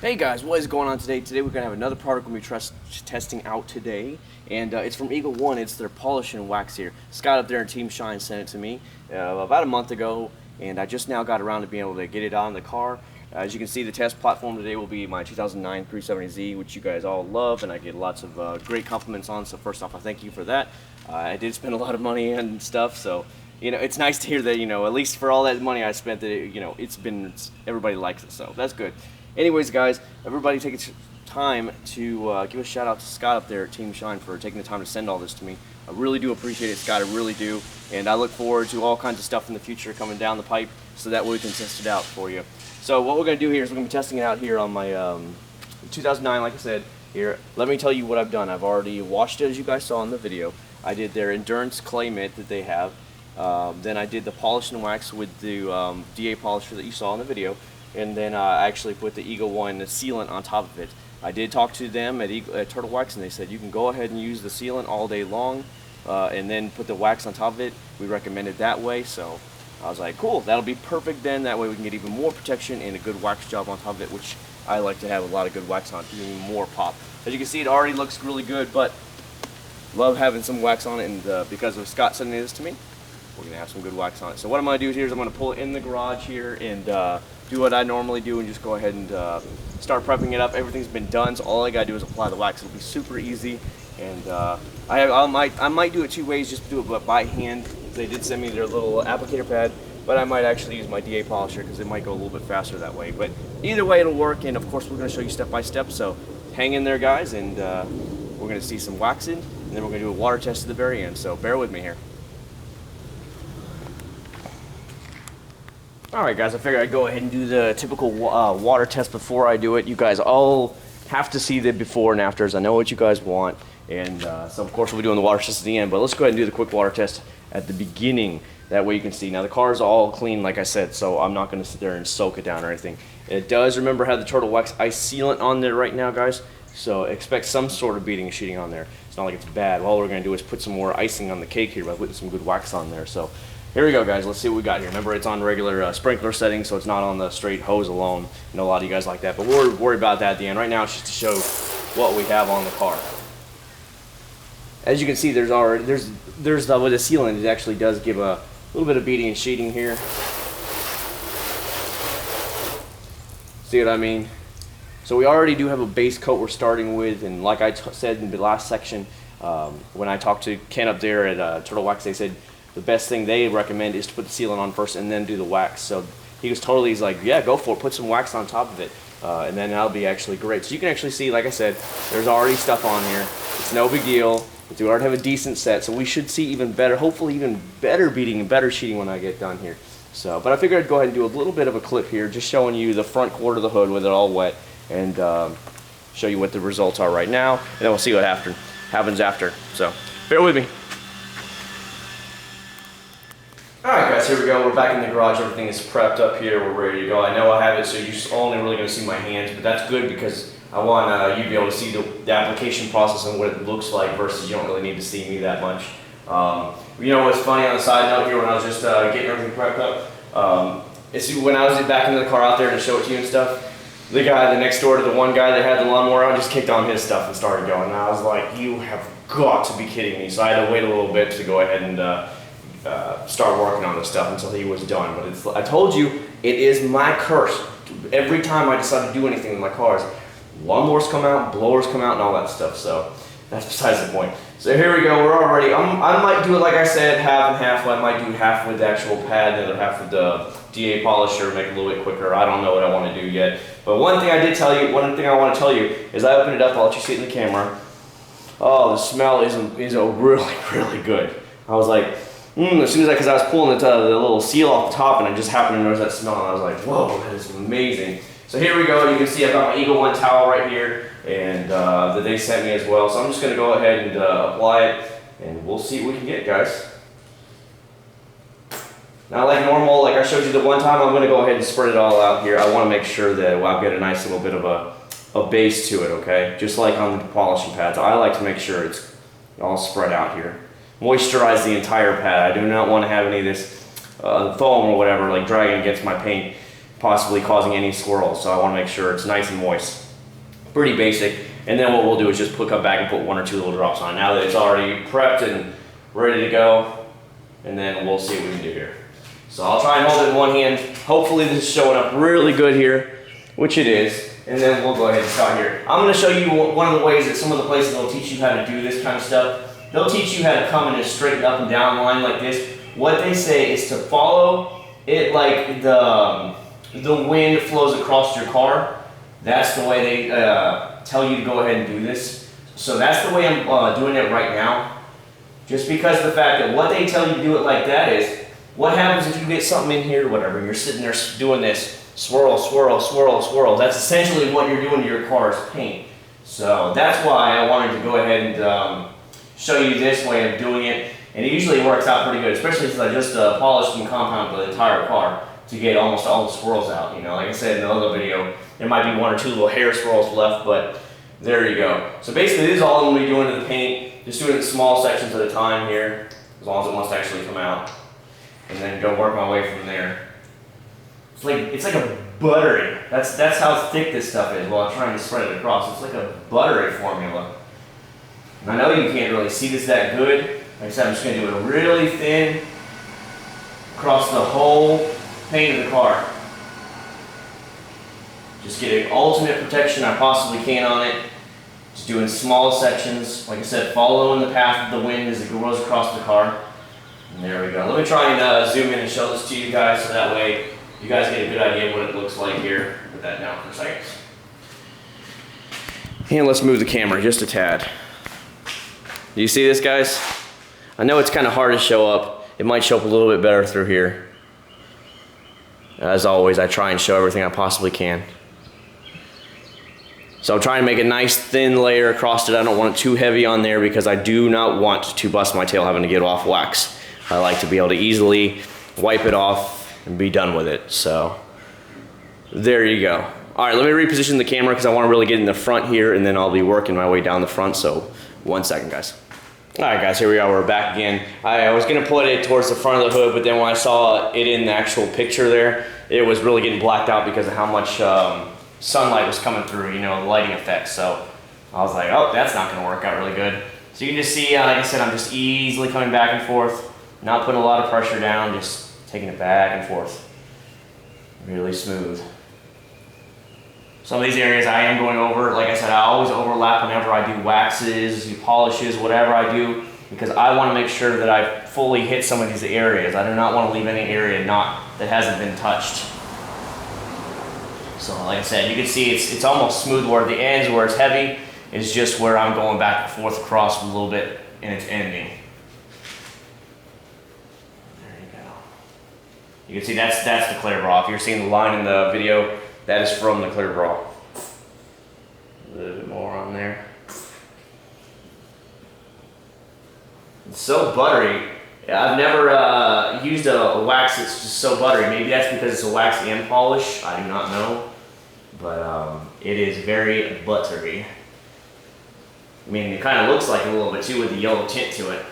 Hey guys, what is going on today? Today we're going to have another product we're going to be testing out today, and it's from Eagle One. It's their polish and wax here. Scott up there in Team Shine sent it to me about a month ago, and I just now got around to being able to get it on the car. As you can see, the test platform today will be my 2009 370z, which you guys all love, and I get lots of great compliments on, so first off, I thank you for that. I did spend a lot of money and stuff, so you know, it's nice to hear that, you know, at least for all that money I spent, that it, you know, everybody likes it, so that's good. Anyways, guys, everybody take time to give a shout out to Scott up there at Team Shine for taking the time to send all this to me. I really do appreciate it, Scott, I really do. And I look forward to all kinds of stuff in the future coming down the pipe so that way we can test it out for you. So what we're going to do here is we're going to be testing it out here on my 2009, like I said. Here, let me tell you what I've done. I've already washed it, as you guys saw in the video. I did their Endurance Clay Mitt that they have. Then I did the polish and wax with the DA polisher that you saw in the video. And then I actually put the Eagle One sealant on top of it. I did talk to them at Turtle Wax, and they said you can go ahead and use the sealant all day long and then put the wax on top of it. We recommend it that way, so I was like, cool, that'll be perfect then. That way we can get even more protection and a good wax job on top of it, which I like to have a lot of good wax on, even more pop. As you can see, it already looks really good, but love having some wax on it, and because of Scott sending this to me, we're going to have some good wax on it. So what I'm going to do here is I'm going to pull it in the garage here and do what I normally do and just go ahead and start prepping it up. Everything's been done, so all I got to do is apply the wax. It'll be super easy, and I might do it two ways, just do it by hand. They did send me their little applicator pad, but I might actually use my DA polisher because it might go a little bit faster that way. But either way, it'll work, and of course we're going to show you step by step, so hang in there, guys, and we're going to see some waxing, and then we're going to do a water test at the very end, so bear with me here. Alright guys, I figured I'd go ahead and do the typical water test before I do it. You guys all have to see the before and afters. I know what you guys want, and so of course we'll be doing the water test at the end, but let's go ahead and do the quick water test at the beginning. That way you can see. Now the car is all clean, like I said, so I'm not going to sit there and soak it down or anything. It does, remember, have the Turtle Wax ice sealant on there right now, guys, so expect some sort of beading and sheeting on there. It's not like it's bad. All we're going to do is put some more icing on the cake here by putting some good wax on there. So here we go, guys. Let's see what we got here. Remember, it's on regular sprinkler settings, so it's not on the straight hose alone. I know a lot of you guys like that, but we'll worry about that at the end. Right now, it's just to show what we have on the car. As you can see, with the sealant, it actually does give a little bit of beading and sheeting here. See what I mean? So we already do have a base coat we're starting with, and like I said in the last section, when I talked to Ken up there at Turtle Wax, they said the best thing they recommend is to put the sealant on first and then do the wax. So he's like, yeah, go for it, put some wax on top of it, and then that'll be actually great. So you can actually see, like I said, there's already stuff on here. It's no big deal. We already have a decent set, so we should see even better, hopefully even better beading and better sheeting when I get done here. So, but I figured I'd go ahead and do a little bit of a clip here, just showing you the front quarter of the hood with it all wet, and show you what the results are right now, and then we'll see what happens after. So bear with me. Alright guys, here we go. We're back in the garage. Everything is prepped up here. We're ready to go. I know I have it, so you're only really going to see my hands, but that's good because I want you to be able to see the application process and what it looks like versus you don't really need to see me that much. You know what's funny on the side note here, when I was just getting everything prepped up, is when I was back into the car out there to show it to you and stuff, the guy next door to the one guy that had the lawnmower on just kicked on his stuff and started going. And I was like, you have got to be kidding me. So I had to wait a little bit to go ahead and start working on this stuff until he was done. But I told you, it is my curse. Every time I decide to do anything with my cars, lawnmowers come out, blowers come out, and all that stuff. So that's besides the point. So here we go. We're already. I might do it like I said, half and half. I might do half with the actual pad, the other half with the DA polisher, make it a little bit quicker. I don't know what I want to do yet. But one thing I want to tell you is I opened it up. I'll let you see it in the camera. Oh, the smell is really, really good. I was like, as soon as because I was pulling the little seal off the top, and I just happened to notice that smell, and I was like, whoa, that is amazing. So here we go. You can see I've got my Eagle One towel right here, and that they sent me as well. So I'm just going to go ahead and apply it, and we'll see what we can get, guys. Now, like normal, like I showed you the one time, I'm going to go ahead and spread it all out here. I want to make sure that I'll get a nice little bit of a base to it, okay? Just like on the polishing pads, I like to make sure it's all spread out here. Moisturize the entire pad. I do not want to have any of this foam or whatever like dragging against my paint. possibly causing any swirls. So I want to make sure it's nice and moist. Pretty basic. And then what we'll do is just come back and put 1 or 2 little drops on now that it's already prepped and ready to go. And then we'll see what we can do here. So I'll try and hold it in one hand. Hopefully this is showing up really good here, which it is. And then we'll go ahead and start here. I'm going to show you one of the ways that some of the places will teach you how to do this kind of stuff. They'll teach you how to come in a straight up and down line like this. What they say is to follow it like the wind flows across your car. That's the way they tell you to go ahead and do this. So that's the way I'm doing it right now. Just because of the fact that what they tell you to do it like that is, what happens if you get something in here, whatever, you're sitting there doing this, swirl, swirl, swirl, swirl. That's essentially what you're doing to your car's paint. So that's why I wanted to go ahead and show you this way of doing it. And it usually works out pretty good, especially since I just polished and compounded the entire car to get almost all the swirls out. You know, like I said in the other video, there might be 1 or 2 little hair swirls left, but there you go. So basically this is all I'm going to be doing to the paint, just doing it in small sections at a time here, as long as it wants to actually come out. And then go work my way from there. It's like a buttery. That's how thick this stuff is while I'm trying to spread it across. It's like a buttery formula. And I know you can't really see this that good. Like I said, I'm just going to do it really thin across the whole paint of the car. Just getting ultimate protection I possibly can on it. Just doing small sections. Like I said, following the path of the wind as it goes across the car. And there we go. Let me try and zoom in and show this to you guys so that way you guys get a good idea of what it looks like here. Put that down for a second. And let's move the camera just a tad. Do you see this, guys? I know it's kind of hard to show up. It might show up a little bit better through here. As always, I try and show everything I possibly can. So I'm trying to make a nice thin layer across it. I don't want it too heavy on there because I do not want to bust my tail having to get off wax. I like to be able to easily wipe it off and be done with it. So there you go. All right, let me reposition the camera because I want to really get in the front here, and then I'll be working my way down the front. So 1 second, guys. All right, guys, here we are. We're back again. I was going to put it towards the front of the hood, but then when I saw it in the actual picture there, it was really getting blacked out because of how much sunlight was coming through, you know, the lighting effect. So I was like, oh, that's not going to work out really good. So you can just see, like I said, I'm just easily coming back and forth, not putting a lot of pressure down, just taking it back and forth. Really smooth. Some of these areas I am going over, like I said, I always overlap whenever I do waxes, polishes, whatever I do, because I want to make sure that I fully hit some of these areas. I do not want to leave any area that hasn't been touched. So like I said, you can see it's almost smooth where the ends, where it's heavy, is just where I'm going back and forth across a little bit and it's ending. There you go. You can see that's the clear bra. If you're seeing the line in the video, that is from the clear bra. A little bit more on there. It's so buttery. I've never used a wax that's just so buttery. Maybe that's because it's a wax and polish. I do not know. But it is very buttery. I mean, it kind of looks like it a little bit too with the yellow tint to it.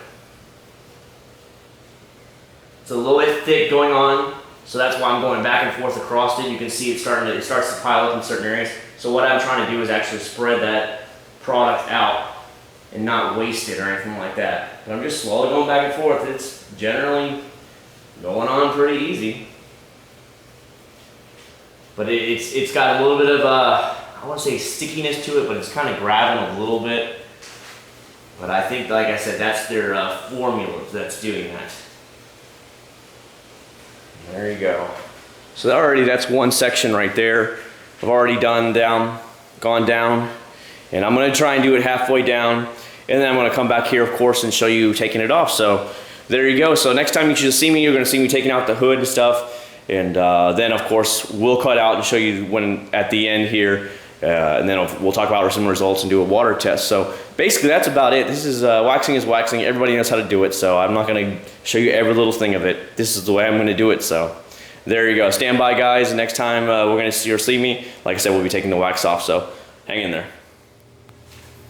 It's a little bit thick going on. So that's why I'm going back and forth across it. You can see it starts to pile up in certain areas. So what I'm trying to do is actually spread that product out and not waste it or anything like that. But I'm just slowly going back and forth. It's generally going on pretty easy. But it's got a little bit of, I want to say stickiness to it, but it's kind of grabbing a little bit. But I think, like I said, that's their formula that's doing that. There you go. So that's one section right there. I've already gone down, and I'm going to try and do it halfway down, and then I'm going to come back here, of course, and show you taking it off. So there you go. So next time you should see me, you're going to see me taking out the hood and stuff, and then of course we'll cut out and show you when at the end here, and then we'll talk about some results and do a water test. So basically that's about it. This is waxing is waxing. Everybody knows how to do it, so I'm not going to show you every little thing of it. This is the way I'm going to do it. So there you go. Stand by, guys. Next time we're going to see me, like I said, we'll be taking the wax off, so hang in there.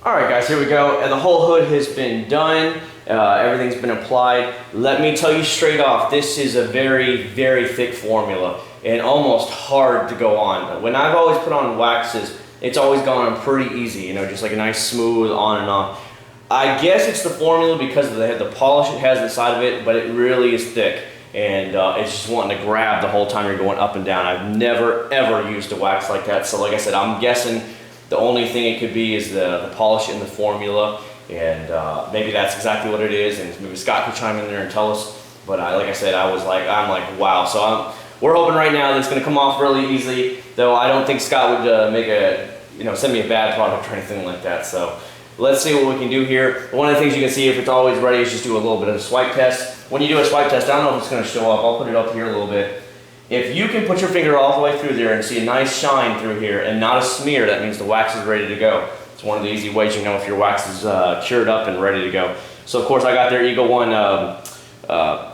All right, guys, here we go. And the whole hood has been done. Everything's been applied. Let me tell you straight off, this is a very, very thick formula. and almost hard to go on. When I've always put on waxes, it's always gone on pretty easy, you know, just like a nice smooth on and off. I guess it's the formula because of the polish it has inside of it, but it really is thick, and it's just wanting to grab the whole time you're going up and down. I've never ever used a wax like that, so like I said, I'm guessing the only thing it could be is the polish in the formula, and maybe that's exactly what it is, and maybe Scott could chime in there and tell us. But like I said, I'm like, wow. So we're hoping right now that it's going to come off really easy, though I don't think Scott would send me a bad product or anything like that. So let's see what we can do here. One of the things you can see if it's always ready is just do a little bit of a swipe test. When you do a swipe test, I don't know if it's going to show up. I'll put it up here a little bit. If you can put your finger all the way through there and see a nice shine through here and not a smear, that means the wax is ready to go. It's one of the easy ways you know if your wax is cured up and ready to go. So of course I got their Eagle One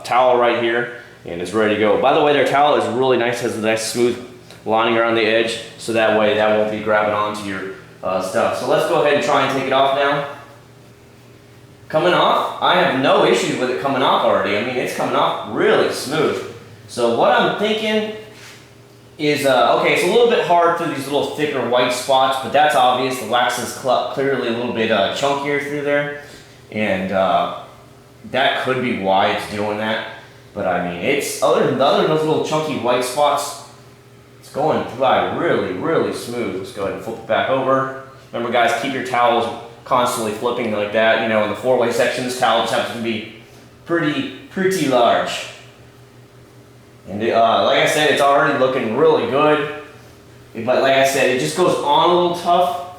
towel right here, and it's ready to go. By the way, their towel is really nice, has a nice smooth lining around the edge, so that way that won't be grabbing onto your stuff. So let's go ahead and try and take it off now. Coming off, I have no issues with it coming off already. I mean, it's coming off really smooth. So what I'm thinking is, okay, it's a little bit hard through these little thicker white spots, but that's obvious. The wax is clearly a little bit chunkier through there, and that could be why it's doing that. But I mean, it's other than those little chunky white spots, it's going by really, really smooth. Let's go ahead and flip it back over. Remember, guys, keep your towels constantly flipping like that. You know, in the four-way section, this towel just happens to be pretty large. And like I said, it's already looking really good. But like I said, it just goes on a little tough.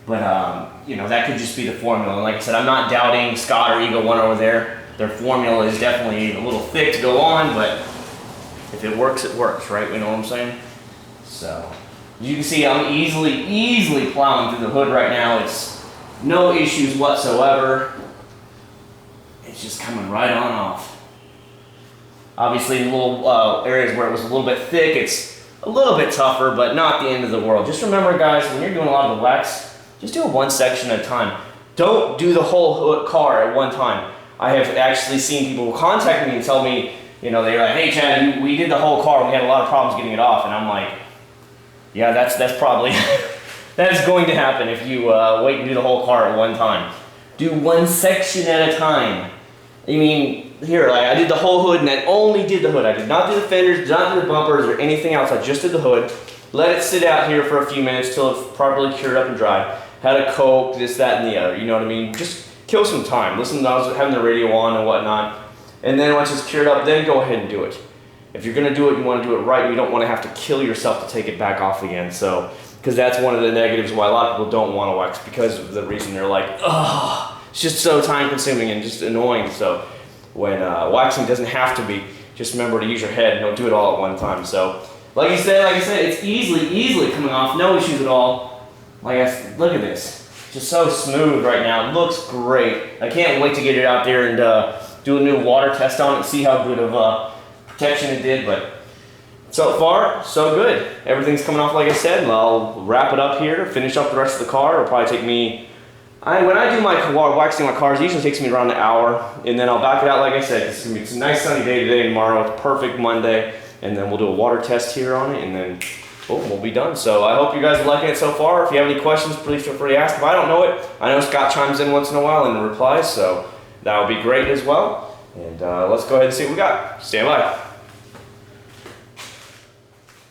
But you know, that could just be the formula. And like I said, I'm not doubting Scott or Eagle One over there. Their formula is definitely a little thick to go on, but if it works, it works, right? You know what I'm saying? So you can see I'm easily plowing through the hood right now. It's no issues whatsoever. It's just coming right on off. Obviously, in little areas where it was a little bit thick, it's a little bit tougher, but not the end of the world. Just remember, guys, when you're doing a lot of the wax, just do it one section at a time. Don't do the whole car at one time. I have actually seen people contact me and tell me, you know, they're like, hey, Chad, we did the whole car, and we had a lot of problems getting it off. And I'm like, yeah, that's probably, that's going to happen if you wait and do the whole car at one time. Do one section at a time. I mean, here, like, I did the whole hood, and I only did the hood. I did not do the fenders, did not do the bumpers, or anything else. I just did the hood. Let it sit out here for a few minutes till it's properly cured up and dry. Had a Coke, this, that, and the other. You know what I mean? Just kill some time. Listen to us having the radio on and whatnot. And then once it's cured up, then go ahead and do it. If you're going to do it, you want to do it right. You don't want to have to kill yourself to take it back off again. So, because that's one of the negatives why a lot of people don't want to wax, because of the reason they're like, oh, it's just so time consuming and just annoying. So when waxing doesn't have to be, just remember to use your head and don't do it all at one time. So like I said, it's easily coming off, no issues at all. Like I said, look at this, just so smooth right now. It looks great. I can't wait to get it out there and do a new water test on it and see how good of protection it did. But so far, so good. Everything's coming off like I said, and I'll wrap it up here, finish up the rest of the car. It'll probably take me, when I do my waxing my cars, it usually takes me around an hour, and then I'll back it out like I said. It's a nice sunny day today and tomorrow. It's a perfect Monday, and then we'll do a water test here on it, and then we'll be done. So I hope you guys are liking it so far. If you have any questions, please feel free to ask. If I don't know it, I know Scott chimes in once in a while and replies, so that would be great as well. And let's go ahead and see what we got. Stand by.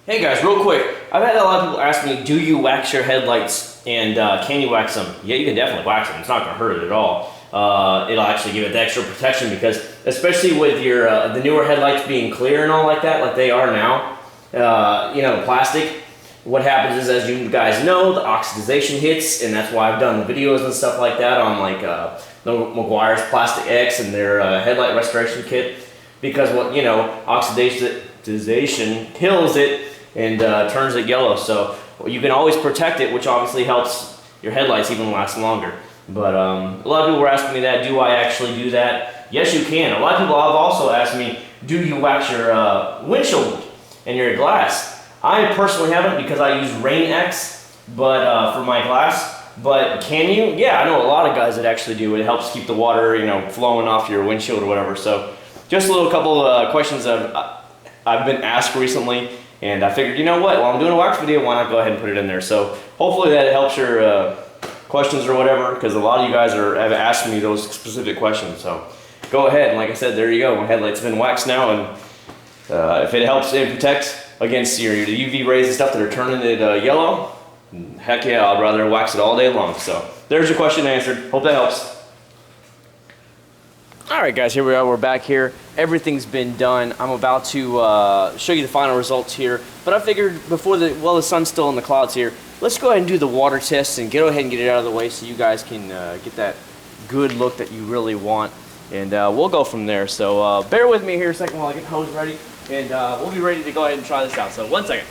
Hey guys, real quick, I've had a lot of people ask me, do you wax your headlights, and can you wax them? Yeah, you can definitely wax them. It's not going to hurt it at all. It'll actually give it the extra protection, because especially with your the newer headlights being clear and all like that, like they are now, you know, plastic, what happens is, as you guys know, the oxidization hits, and that's why I've done the videos and stuff like that on like the Meguiar's Plastic X and their headlight restoration kit, because what, you know, oxidization kills it and turns it yellow. So you can always protect it, which obviously helps your headlights even last longer. But a lot of people were asking me that, do I actually do that? Yes, you can. A lot of people have also asked me, do you wax your windshield and your glass? I personally haven't, because I use Rain X, but for my glass. But can you? Yeah, I know a lot of guys that actually do. It helps keep the water, you know, flowing off your windshield or whatever. So just a little couple questions I've been asked recently, And I figured, you know what, while I'm doing a wax video, why not go ahead and put it in there. So hopefully that helps your questions or whatever, because a lot of you guys have asked me those specific questions. So go ahead, and like I said, there you go. My headlight's been waxed now, and if it helps and protects against your UV rays and stuff that are turning it yellow, heck yeah, I'd rather wax it all day long. So there's your question answered. Hope that helps. Alright guys, here we are, we're back here. Everything's been done. I'm about to show you the final results here. But I figured before the sun's still in the clouds here, let's go ahead and do the water test and go ahead and get it out of the way so you guys can get that good look that you really want. And we'll go from there. So bear with me here a second while I get the hose ready. And we'll be ready to go ahead and try this out. So 1 second.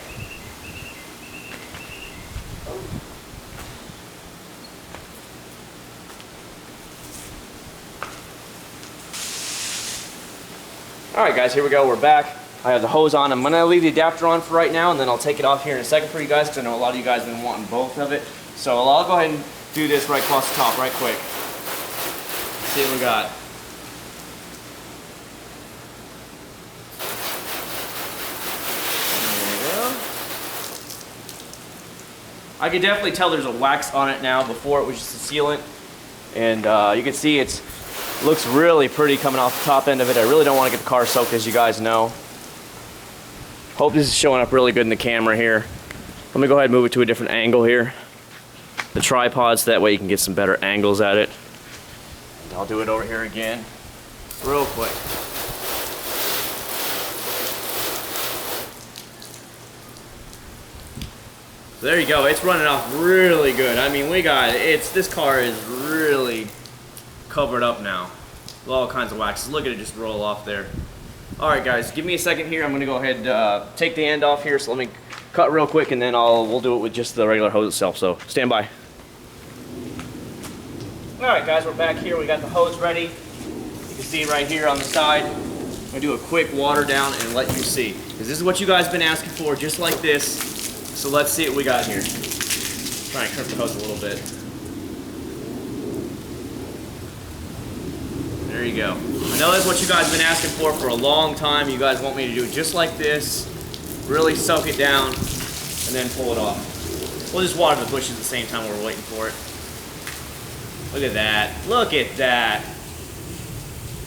Alright guys, here we go, we're back. I have the hose on. I'm going to leave the adapter on for right now, and then I'll take it off here in a second for you guys, because I know a lot of you guys have been wanting both of it. So I'll go ahead and do this right across the top right quick. See what we got. There we go. I can definitely tell there's a wax on it now. Before it was just a sealant. And you can see it's looks really pretty coming off the top end of it. I really don't want to get the car soaked, as you guys know. Hope this is showing up really good in the camera here. Let me go ahead and move it to a different angle here. The tripod, so that way you can get some better angles at it. And I'll do it over here again, real quick. So there you go. It's running off really good. I mean, this car is really covered up now with all kinds of waxes. Look at it just roll off there. Alright guys, give me a second here. I'm going to go ahead and take the end off here, so let me cut real quick, and then we'll do it with just the regular hose itself, so stand by. Alright guys, we're back here. We got the hose ready. You can see right here on the side. I'm going to do a quick water down and let you see, because this is what you guys have been asking for, just like this. So let's see what we got here. Try and crimp the hose a little bit. There you go. I know that's what you guys have been asking for a long time. You guys want me to do it just like this. Really soak it down and then pull it off. We'll just water the bushes at the same time we're waiting for it. Look at that. Look at that.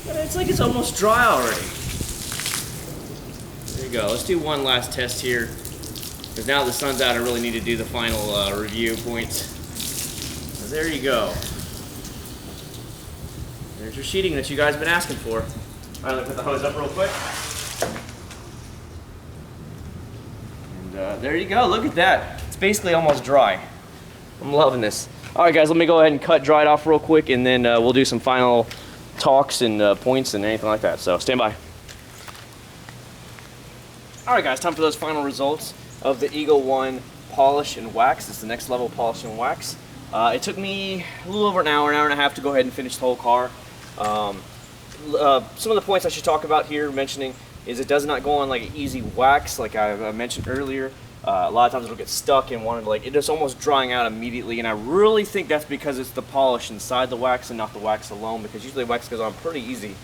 It's like it's almost dry already. There you go. Let's do one last test here. Because now the sun's out, I really need to do the final review points. So there you go. There's your sheeting that you guys have been asking for. Alright, let me put the hose up real quick. And there you go, look at that. It's basically almost dry. I'm loving this. Alright guys, let me go ahead and cut dry it off real quick, and then we'll do some final talks and points and anything like that. So stand by. Alright guys, time for those final results of the Eagle One polish and wax. It's the next level polish and wax. It took me a little over an hour and a half to go ahead and finish the whole car. Some of the points I should talk about here, mentioning, is it does not go on like an easy wax like I mentioned earlier. A lot of times it'll get stuck and it's almost drying out immediately, and I really think that's because it's the polish inside the wax and not the wax alone, because usually wax goes on pretty easy.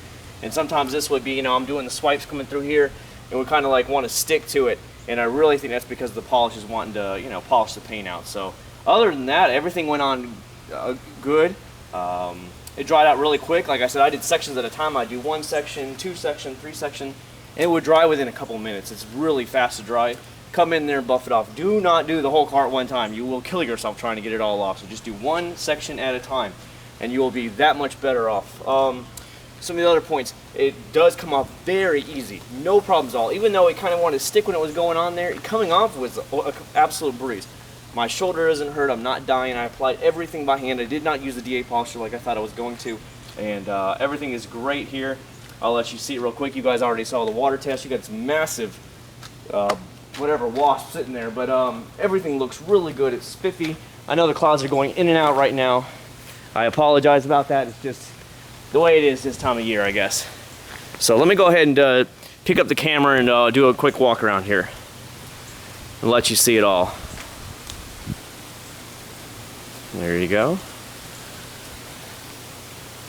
And sometimes this would be, I'm doing the swipes coming through here and we kind of like want to stick to it, and I really think that's because the polish is wanting to, polish the paint out. So other than that, everything went on good. It dried out really quick. Like I said, I did sections at a time. I do 1 section, 2 section, 3 section, and it would dry within a couple minutes. It's really fast to dry. Come in there and buff it off. Do not do the whole car at one time. You will kill yourself trying to get it all off. So just do 1 section at a time, and you will be that much better off. Some of the other points, it does come off very easy. No problems at all. Even though it kind of wanted to stick when it was going on there, coming off was an absolute breeze. My shoulder isn't hurt. I'm not dying. I applied everything by hand. I did not use the DA polisher like I thought I was going to. And everything is great here. I'll let you see it real quick. You guys already saw the water test. You got this massive whatever wasp sitting there. But everything looks really good. It's spiffy. I know the clouds are going in and out right now. I apologize about that. It's just the way it is this time of year, I guess. So let me go ahead and pick up the camera and do a quick walk around here and let you see it all. There you go.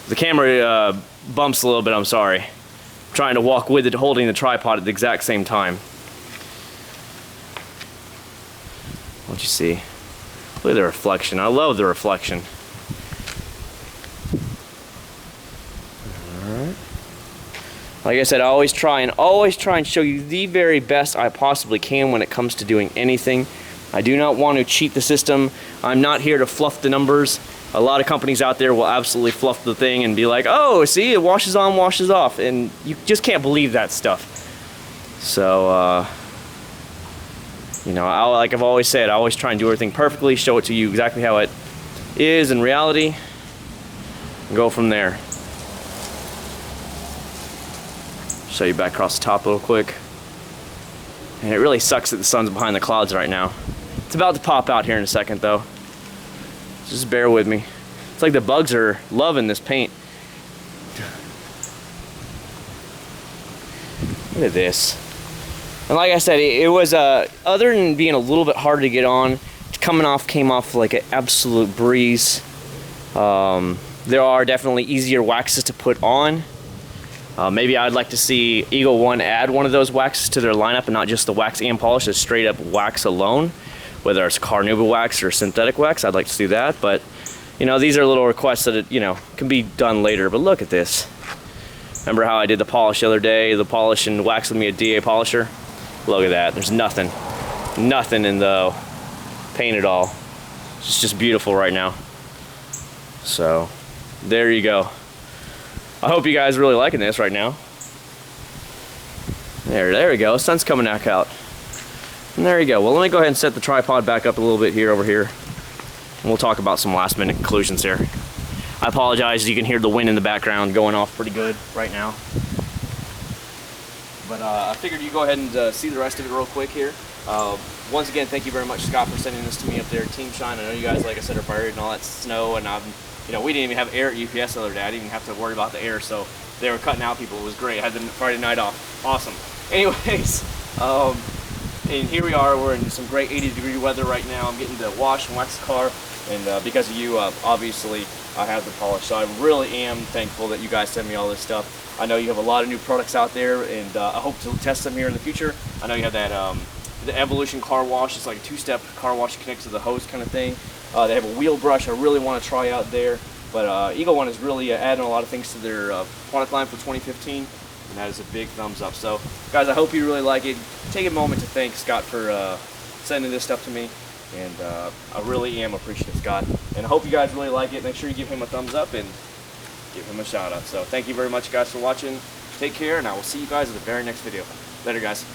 The camera bumps a little bit, I'm sorry. I'm trying to walk with it, holding the tripod at the exact same time. What you see? Look at the reflection. I love the reflection. Alright. Like I said, I always try and show you the very best I possibly can when it comes to doing anything. I do not want to cheat the system. I'm not here to fluff the numbers. A lot of companies out there will absolutely fluff the thing and be like, oh, see, it washes on, washes off. And you just can't believe that stuff. So, you know, like I've always said, I always try and do everything perfectly, show it to you exactly how it is in reality, and go from there. Show you back across the top real quick. And it really sucks that the sun's behind the clouds right now. It's about to pop out here in a second though. Just bear with me. It's like the bugs are loving this paint. Look at this. And like I said, it was, other than being a little bit hard to get on, came off like an absolute breeze. There are definitely easier waxes to put on. Maybe I'd like to see Eagle One add one of those waxes to their lineup and not just the wax and polish, just straight up wax alone. Whether it's carnauba wax or synthetic wax, I'd like to see that. But, you know, these are little requests that, you know, can be done later. But look at this. Remember how I did the polish the other day, the polish and wax with me a DA polisher? Look at that. There's nothing in the paint at all. It's just beautiful right now. So, there you go. I hope you guys are really liking this right now. There we go. Sun's coming back out. And there you go. Well, let me go ahead and set the tripod back up a little bit here over here. And we'll talk about some last minute conclusions here. I apologize, you can hear the wind in the background going off pretty good right now. But I figured you go ahead and see the rest of it real quick here. Once again, thank you very much, Scott, for sending this to me up there at Team Shine. I know you guys, like I said, are buried in all that snow, and you know, we didn't even have air at UPS the other day. I didn't even have to worry about the air, so they were cutting out people. It was great. I had the Friday night off. Awesome. Anyways, and here we are. We're in some great 80-degree weather right now. I'm getting to wash and wax the car, and because of you, obviously, I have the polish. So I really am thankful that you guys send me all this stuff. I know you have a lot of new products out there, and I hope to test them here in the future. I know you have that the Evolution car wash. It's like a two-step car wash that connects to the hose kind of thing. They have a wheel brush I really want to try out there. But Eagle One is really adding a lot of things to their product line for 2015, and that is a big thumbs up. So, guys, I hope you really like it. Take a moment to thank Scott for sending this stuff to me, and I really am appreciative, Scott. And I hope you guys really like it. Make sure you give him a thumbs up and give him a shout out. So, thank you very much, guys, for watching. Take care, and I will see you guys in the very next video. Later, guys.